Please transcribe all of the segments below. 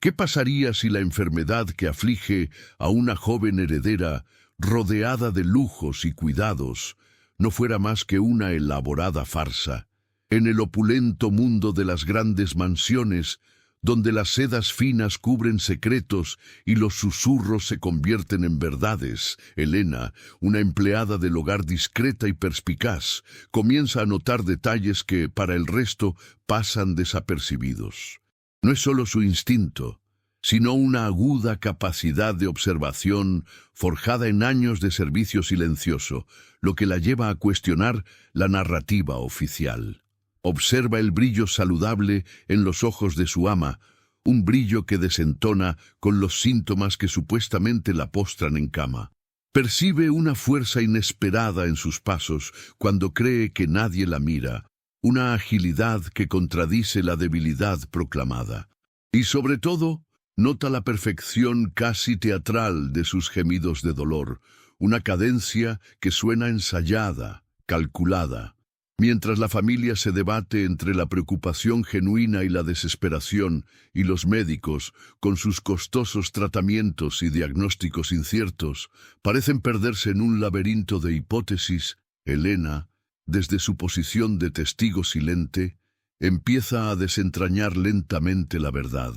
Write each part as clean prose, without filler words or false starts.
¿Qué pasaría si la enfermedad que aflige a una joven heredera, rodeada de lujos y cuidados, no fuera más que una elaborada farsa? En el opulento mundo de las grandes mansiones, donde las sedas finas cubren secretos y los susurros se convierten en verdades, Elena, una empleada del hogar discreta y perspicaz, comienza a notar detalles que, para el resto, pasan desapercibidos. No es solo su instinto, sino una aguda capacidad de observación forjada en años de servicio silencioso, lo que la lleva a cuestionar la narrativa oficial. Observa el brillo saludable en los ojos de su ama, un brillo que desentona con los síntomas que supuestamente la postran en cama. Percibe una fuerza inesperada en sus pasos cuando cree que nadie la mira, una agilidad que contradice la debilidad proclamada. Y sobre todo, nota la perfección casi teatral de sus gemidos de dolor, una cadencia que suena ensayada, calculada. Mientras la familia se debate entre la preocupación genuina y la desesperación, y los médicos, con sus costosos tratamientos y diagnósticos inciertos, parecen perderse en un laberinto de hipótesis, Elena, desde su posición de testigo silente, empieza a desentrañar lentamente la verdad.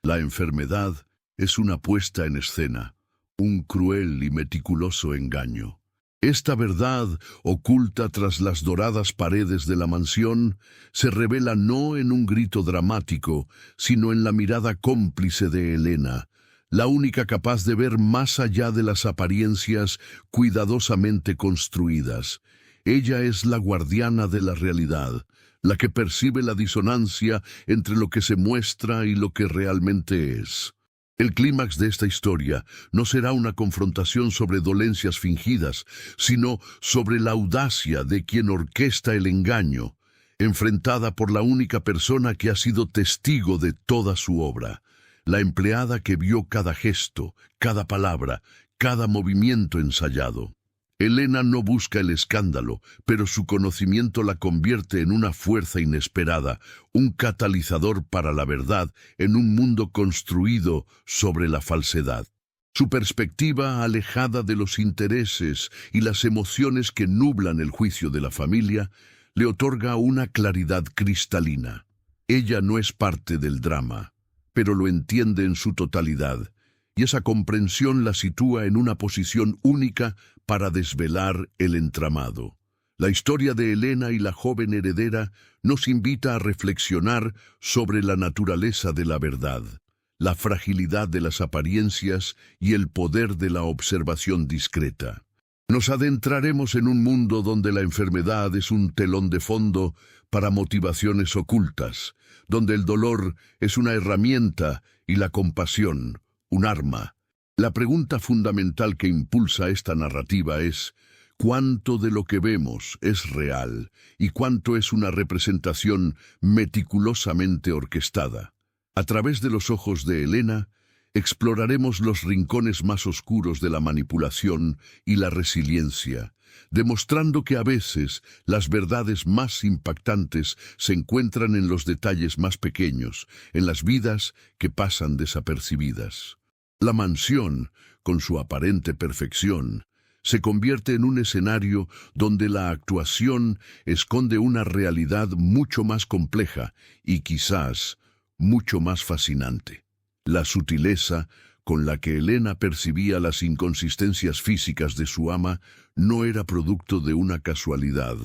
La enfermedad es una puesta en escena, un cruel y meticuloso engaño. Esta verdad, oculta tras las doradas paredes de la mansión, se revela no en un grito dramático, sino en la mirada cómplice de Elena, la única capaz de ver más allá de las apariencias cuidadosamente construidas. Ella es la guardiana de la realidad, la que percibe la disonancia entre lo que se muestra y lo que realmente es. El clímax de esta historia no será una confrontación sobre dolencias fingidas, sino sobre la audacia de quien orquesta el engaño, enfrentada por la única persona que ha sido testigo de toda su obra, la empleada que vio cada gesto, cada palabra, cada movimiento ensayado. Elena no busca el escándalo, pero su conocimiento la convierte en una fuerza inesperada, un catalizador para la verdad en un mundo construido sobre la falsedad. Su perspectiva, alejada de los intereses y las emociones que nublan el juicio de la familia, le otorga una claridad cristalina. Ella no es parte del drama, pero lo entiende en su totalidad, y esa comprensión la sitúa en una posición única para desvelar el entramado. La historia de Elena y la joven heredera nos invita a reflexionar sobre la naturaleza de la verdad, la fragilidad de las apariencias y el poder de la observación discreta. Nos adentraremos en un mundo donde la enfermedad es un telón de fondo para motivaciones ocultas, donde el dolor es una herramienta y la compasión un arma. La pregunta fundamental que impulsa esta narrativa es: ¿cuánto de lo que vemos es real y cuánto es una representación meticulosamente orquestada? A través de los ojos de Elena, exploraremos los rincones más oscuros de la manipulación y la resiliencia, demostrando que a veces las verdades más impactantes se encuentran en los detalles más pequeños, en las vidas que pasan desapercibidas. La mansión, con su aparente perfección, se convierte en un escenario donde la actuación esconde una realidad mucho más compleja y quizás mucho más fascinante. La sutileza con la que Elena percibía las inconsistencias físicas de su ama no era producto de una casualidad,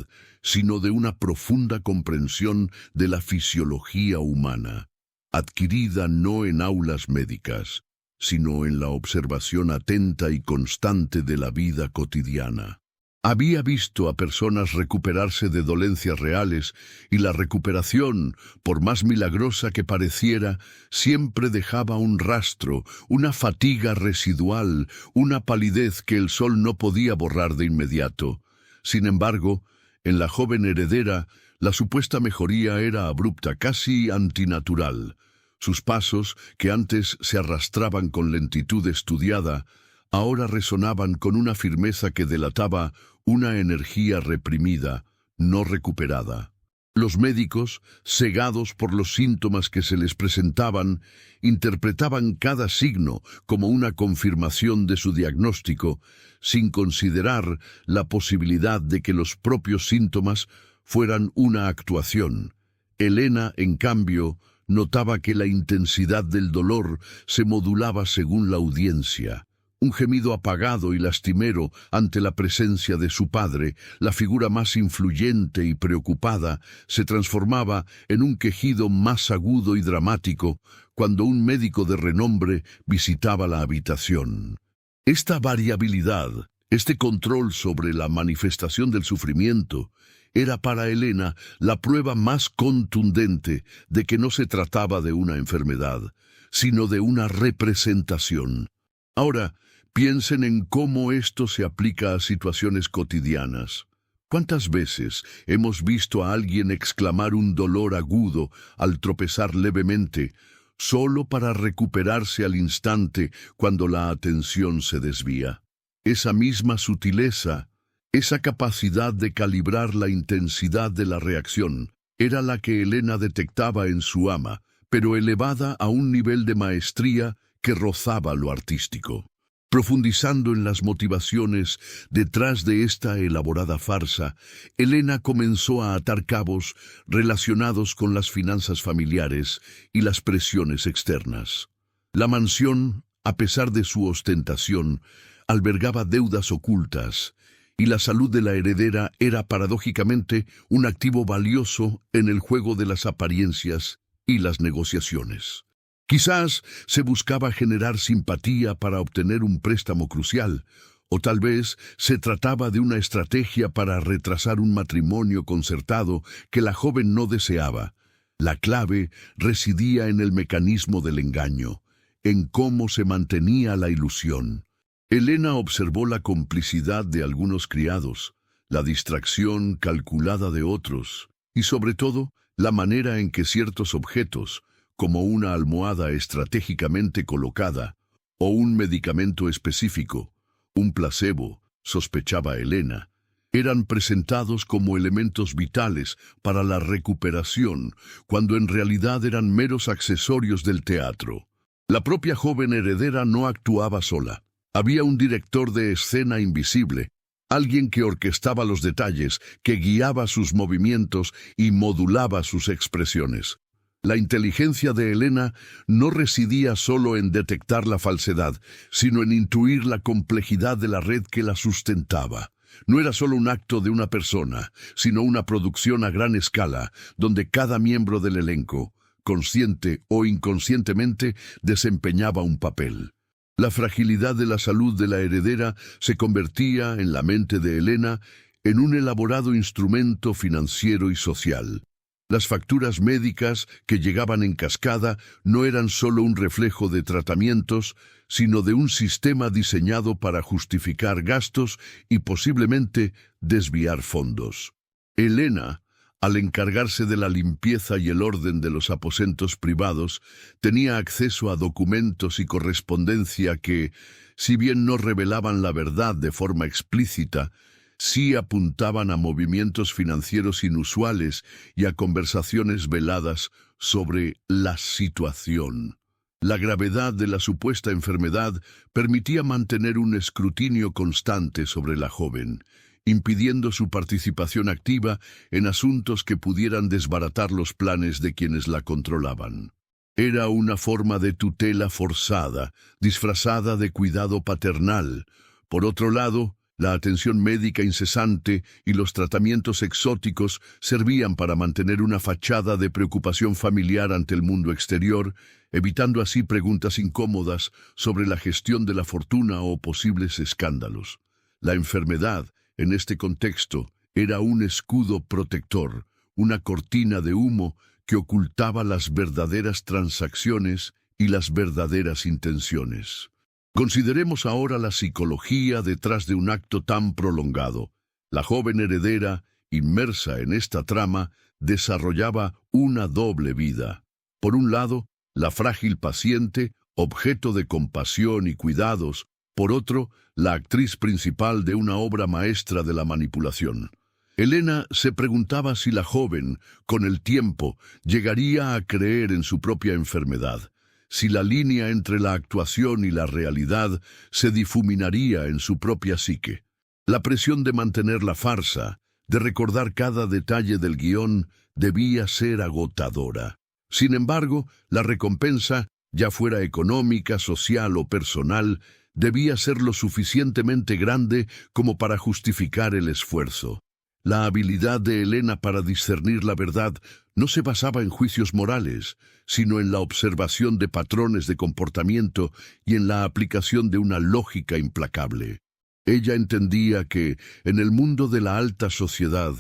sino de una profunda comprensión de la fisiología humana, adquirida no en aulas médicas, sino en la observación atenta y constante de la vida cotidiana. Había visto a personas recuperarse de dolencias reales, y la recuperación, por más milagrosa que pareciera, siempre dejaba un rastro, una fatiga residual, una palidez que el sol no podía borrar de inmediato. Sin embargo, en la joven heredera, la supuesta mejoría era abrupta, casi antinatural. Sus pasos, que antes se arrastraban con lentitud estudiada, ahora resonaban con una firmeza que delataba una energía reprimida, no recuperada. Los médicos, cegados por los síntomas que se les presentaban, interpretaban cada signo como una confirmación de su diagnóstico, sin considerar la posibilidad de que los propios síntomas fueran una actuación. Elena, en cambio, notaba que la intensidad del dolor se modulaba según la audiencia. Un gemido apagado y lastimero ante la presencia de su padre, la figura más influyente y preocupada, se transformaba en un quejido más agudo y dramático cuando un médico de renombre visitaba la habitación. Esta variabilidad, este control sobre la manifestación del sufrimiento, era para Elena la prueba más contundente de que no se trataba de una enfermedad, sino de una representación. Ahora, piensen en cómo esto se aplica a situaciones cotidianas. ¿Cuántas veces hemos visto a alguien exclamar un dolor agudo al tropezar levemente, solo para recuperarse al instante cuando la atención se desvía? Esa misma sutileza, esa capacidad de calibrar la intensidad de la reacción, era la que Elena detectaba en su ama, pero elevada a un nivel de maestría que rozaba lo artístico. Profundizando en las motivaciones detrás de esta elaborada farsa, Elena comenzó a atar cabos relacionados con las finanzas familiares y las presiones externas. La mansión, a pesar de su ostentación, albergaba deudas ocultas, y la salud de la heredera era paradójicamente un activo valioso en el juego de las apariencias y las negociaciones. Quizás se buscaba generar simpatía para obtener un préstamo crucial, o tal vez se trataba de una estrategia para retrasar un matrimonio concertado que la joven no deseaba. La clave residía en el mecanismo del engaño, en cómo se mantenía la ilusión. Elena observó la complicidad de algunos criados, la distracción calculada de otros, y sobre todo, la manera en que ciertos objetos, como una almohada estratégicamente colocada, o un medicamento específico, un placebo, sospechaba Elena, eran presentados como elementos vitales para la recuperación, cuando en realidad eran meros accesorios del teatro. La propia joven heredera no actuaba sola. Había un director de escena invisible, alguien que orquestaba los detalles, que guiaba sus movimientos y modulaba sus expresiones. La inteligencia de Elena no residía solo en detectar la falsedad, sino en intuir la complejidad de la red que la sustentaba. No era solo un acto de una persona, sino una producción a gran escala, donde cada miembro del elenco, consciente o inconscientemente, desempeñaba un papel. La fragilidad de la salud de la heredera se convertía, en la mente de Elena, en un elaborado instrumento financiero y social. Las facturas médicas que llegaban en cascada no eran solo un reflejo de tratamientos, sino de un sistema diseñado para justificar gastos y posiblemente desviar fondos. Elena, al encargarse de la limpieza y el orden de los aposentos privados, tenía acceso a documentos y correspondencia que, si bien no revelaban la verdad de forma explícita, sí apuntaban a movimientos financieros inusuales y a conversaciones veladas sobre la situación. La gravedad de la supuesta enfermedad permitía mantener un escrutinio constante sobre la joven, impidiendo su participación activa en asuntos que pudieran desbaratar los planes de quienes la controlaban. Era una forma de tutela forzada, disfrazada de cuidado paternal. Por otro lado, la atención médica incesante y los tratamientos exóticos servían para mantener una fachada de preocupación familiar ante el mundo exterior, evitando así preguntas incómodas sobre la gestión de la fortuna o posibles escándalos. La enfermedad, en este contexto, era un escudo protector, una cortina de humo que ocultaba las verdaderas transacciones y las verdaderas intenciones. Consideremos ahora la psicología detrás de un acto tan prolongado. La joven heredera, inmersa en esta trama, desarrollaba una doble vida. Por un lado, la frágil paciente, objeto de compasión y cuidados. Por otro, la actriz principal de una obra maestra de la manipulación. Elena se preguntaba si la joven, con el tiempo, llegaría a creer en su propia enfermedad, si la línea entre la actuación y la realidad se difuminaría en su propia psique. La presión de mantener la farsa, de recordar cada detalle del guión, debía ser agotadora. Sin embargo, la recompensa, ya fuera económica, social o personal, debía ser lo suficientemente grande como para justificar el esfuerzo. La habilidad de Elena para discernir la verdad no se basaba en juicios morales, sino en la observación de patrones de comportamiento y en la aplicación de una lógica implacable. Ella entendía que, en el mundo de la alta sociedad,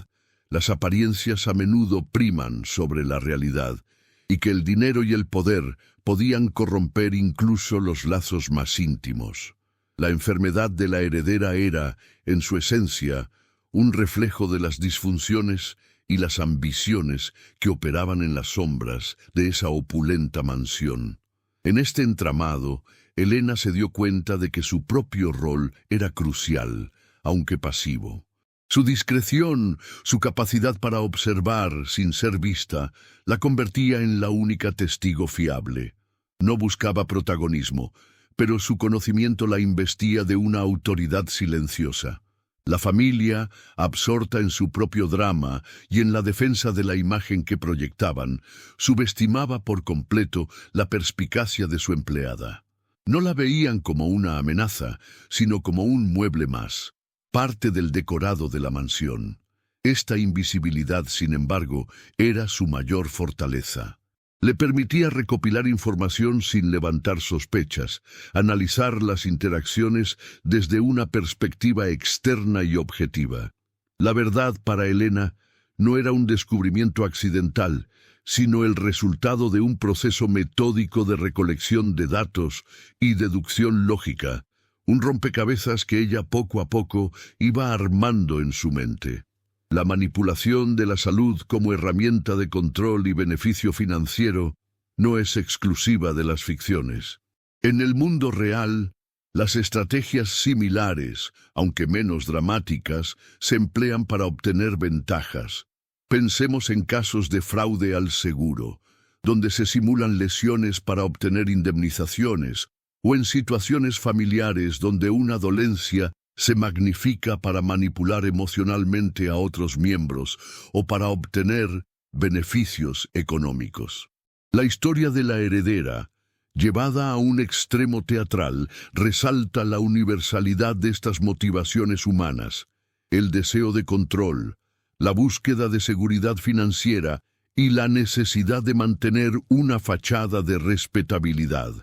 las apariencias a menudo priman sobre la realidad, y que el dinero y el poder podían corromper incluso los lazos más íntimos. La enfermedad de la heredera era, en su esencia, un reflejo de las disfunciones y las ambiciones que operaban en las sombras de esa opulenta mansión. En este entramado, Elena se dio cuenta de que su propio rol era crucial, aunque pasivo. Su discreción, su capacidad para observar sin ser vista, la convertía en la única testigo fiable. No buscaba protagonismo, pero su conocimiento la investía de una autoridad silenciosa. La familia, absorta en su propio drama y en la defensa de la imagen que proyectaban, subestimaba por completo la perspicacia de su empleada. No la veían como una amenaza, sino como un mueble más, parte del decorado de la mansión. Esta invisibilidad, sin embargo, era su mayor fortaleza. Le permitía recopilar información sin levantar sospechas, analizar las interacciones desde una perspectiva externa y objetiva. La verdad para Elena no era un descubrimiento accidental, sino el resultado de un proceso metódico de recolección de datos y deducción lógica, un rompecabezas que ella poco a poco iba armando en su mente. La manipulación de la salud como herramienta de control y beneficio financiero no es exclusiva de las ficciones. En el mundo real, las estrategias similares, aunque menos dramáticas, se emplean para obtener ventajas. Pensemos en casos de fraude al seguro, donde se simulan lesiones para obtener indemnizaciones, o en situaciones familiares donde una dolencia se magnifica para manipular emocionalmente a otros miembros o para obtener beneficios económicos. La historia de la heredera, llevada a un extremo teatral, resalta la universalidad de estas motivaciones humanas, el deseo de control, la búsqueda de seguridad financiera y la necesidad de mantener una fachada de respetabilidad.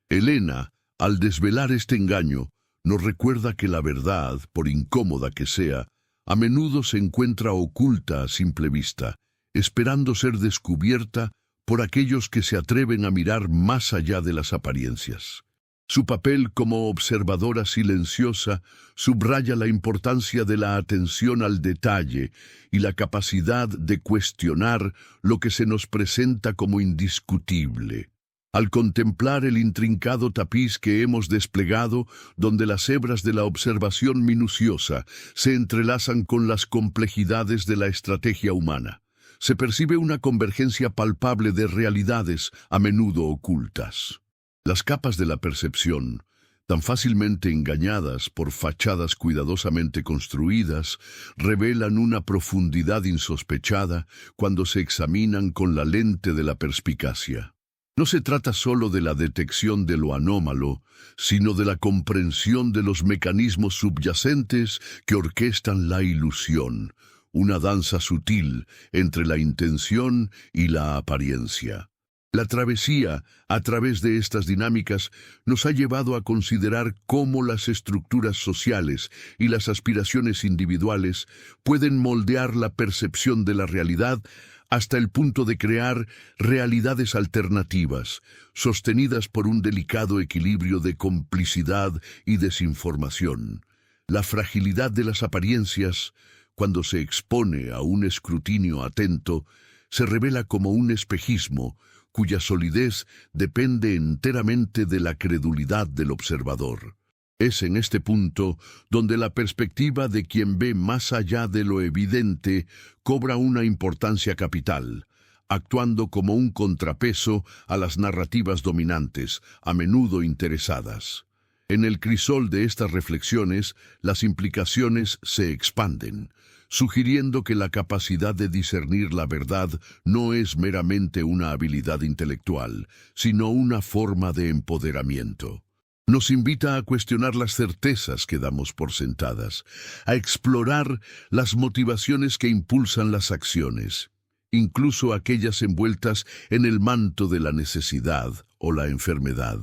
Elena, al desvelar este engaño, nos recuerda que la verdad, por incómoda que sea, a menudo se encuentra oculta a simple vista, esperando ser descubierta por aquellos que se atreven a mirar más allá de las apariencias. Su papel como observadora silenciosa subraya la importancia de la atención al detalle y la capacidad de cuestionar lo que se nos presenta como indiscutible. Al contemplar el intrincado tapiz que hemos desplegado, donde las hebras de la observación minuciosa se entrelazan con las complejidades de la estrategia humana, se percibe una convergencia palpable de realidades a menudo ocultas. Las capas de la percepción, tan fácilmente engañadas por fachadas cuidadosamente construidas, revelan una profundidad insospechada cuando se examinan con la lente de la perspicacia. No se trata solo de la detección de lo anómalo, sino de la comprensión de los mecanismos subyacentes que orquestan la ilusión, una danza sutil entre la intención y la apariencia. La travesía, a través de estas dinámicas, nos ha llevado a considerar cómo las estructuras sociales y las aspiraciones individuales pueden moldear la percepción de la realidad hasta el punto de crear realidades alternativas, sostenidas por un delicado equilibrio de complicidad y desinformación. La fragilidad de las apariencias, cuando se expone a un escrutinio atento, se revela como un espejismo cuya solidez depende enteramente de la credulidad del observador. Es en este punto donde la perspectiva de quien ve más allá de lo evidente cobra una importancia capital, actuando como un contrapeso a las narrativas dominantes, a menudo interesadas. En el crisol de estas reflexiones, las implicaciones se expanden, sugiriendo que la capacidad de discernir la verdad no es meramente una habilidad intelectual, sino una forma de empoderamiento. Nos invita a cuestionar las certezas que damos por sentadas, a explorar las motivaciones que impulsan las acciones, incluso aquellas envueltas en el manto de la necesidad o la enfermedad.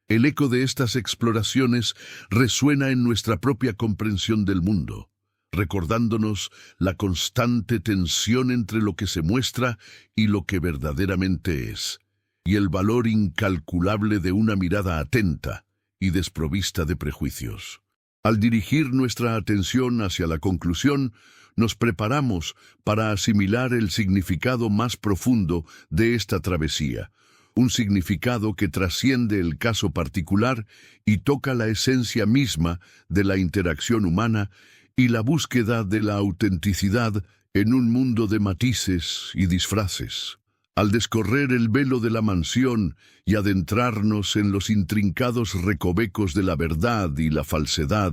El eco de estas exploraciones resuena en nuestra propia comprensión del mundo, recordándonos la constante tensión entre lo que se muestra y lo que verdaderamente es, y el valor incalculable de una mirada atenta y desprovista de prejuicios. Al dirigir nuestra atención hacia la conclusión, nos preparamos para asimilar el significado más profundo de esta travesía, un significado que trasciende el caso particular y toca la esencia misma de la interacción humana y la búsqueda de la autenticidad en un mundo de matices y disfraces. Al descorrer el velo de la mansión y adentrarnos en los intrincados recovecos de la verdad y la falsedad,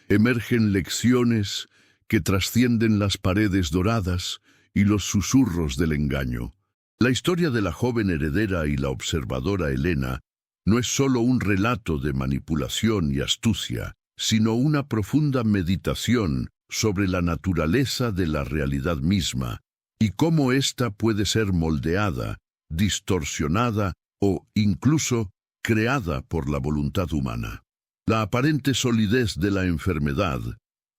emergen lecciones que trascienden las paredes doradas y los susurros del engaño. La historia de la joven heredera y la observadora Helena no es solo un relato de manipulación y astucia, sino una profunda meditación sobre la naturaleza de la realidad misma y cómo ésta puede ser moldeada, distorsionada o incluso creada por la voluntad humana. La aparente solidez de la enfermedad,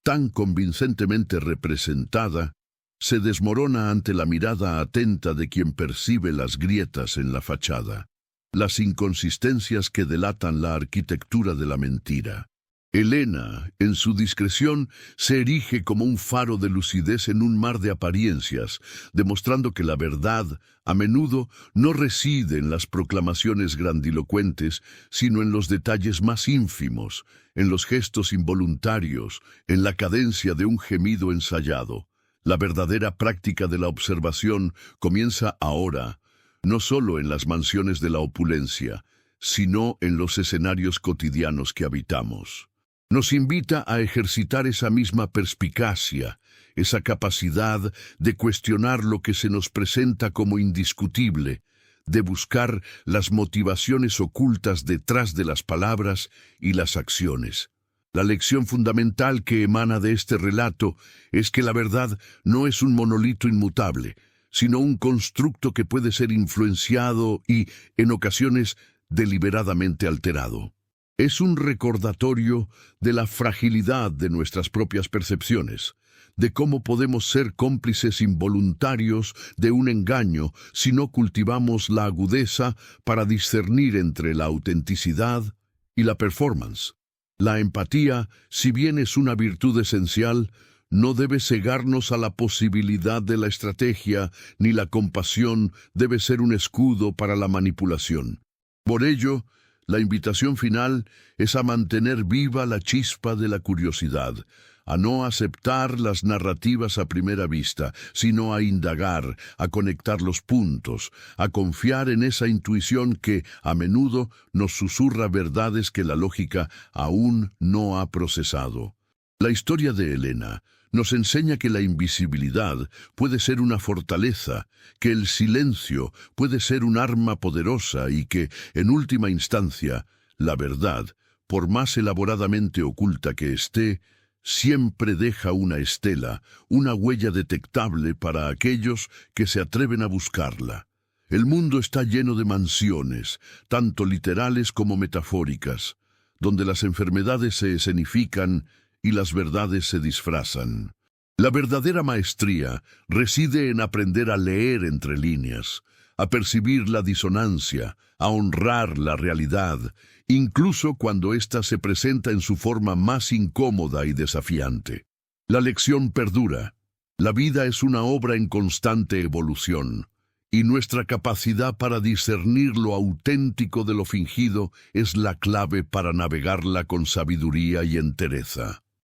tan convincentemente representada, se desmorona ante la mirada atenta de quien percibe las grietas en la fachada, las inconsistencias que delatan la arquitectura de la mentira. Helena, en su discreción, se erige como un faro de lucidez en un mar de apariencias, demostrando que la verdad, a menudo, no reside en las proclamaciones grandilocuentes, sino en los detalles más ínfimos, en los gestos involuntarios, en la cadencia de un gemido ensayado. La verdadera práctica de la observación comienza ahora, no solo en las mansiones de la opulencia, sino en los escenarios cotidianos que habitamos. Nos invita a ejercitar esa misma perspicacia, esa capacidad de cuestionar lo que se nos presenta como indiscutible, de buscar las motivaciones ocultas detrás de las palabras y las acciones. La lección fundamental que emana de este relato es que la verdad no es un monolito inmutable, sino un constructo que puede ser influenciado y, en ocasiones, deliberadamente alterado. Es un recordatorio de la fragilidad de nuestras propias percepciones, de cómo podemos ser cómplices involuntarios de un engaño si no cultivamos la agudeza para discernir entre la autenticidad y la performance. La empatía, si bien es una virtud esencial, no debe cegarnos a la posibilidad de la estrategia, ni la compasión debe ser un escudo para la manipulación. Por ello, la invitación final es a mantener viva la chispa de la curiosidad, a no aceptar las narrativas a primera vista, sino a indagar, a conectar los puntos, a confiar en esa intuición que, a menudo, nos susurra verdades que la lógica aún no ha procesado. La historia de Helena nos enseña que la invisibilidad puede ser una fortaleza, que el silencio puede ser un arma poderosa y que, en última instancia, la verdad, por más elaboradamente oculta que esté, siempre deja una estela, una huella detectable para aquellos que se atreven a buscarla. El mundo está lleno de mansiones, tanto literales como metafóricas, donde las enfermedades se escenifican y las verdades se disfrazan. La verdadera maestría reside en aprender a leer entre líneas, a percibir la disonancia, a honrar la realidad, incluso cuando ésta se presenta en su forma más incómoda y desafiante. La lección perdura. La vida es una obra en constante evolución, Y nuestra capacidad para discernir lo auténtico de lo fingido es la clave para navegarla con sabiduría y entereza.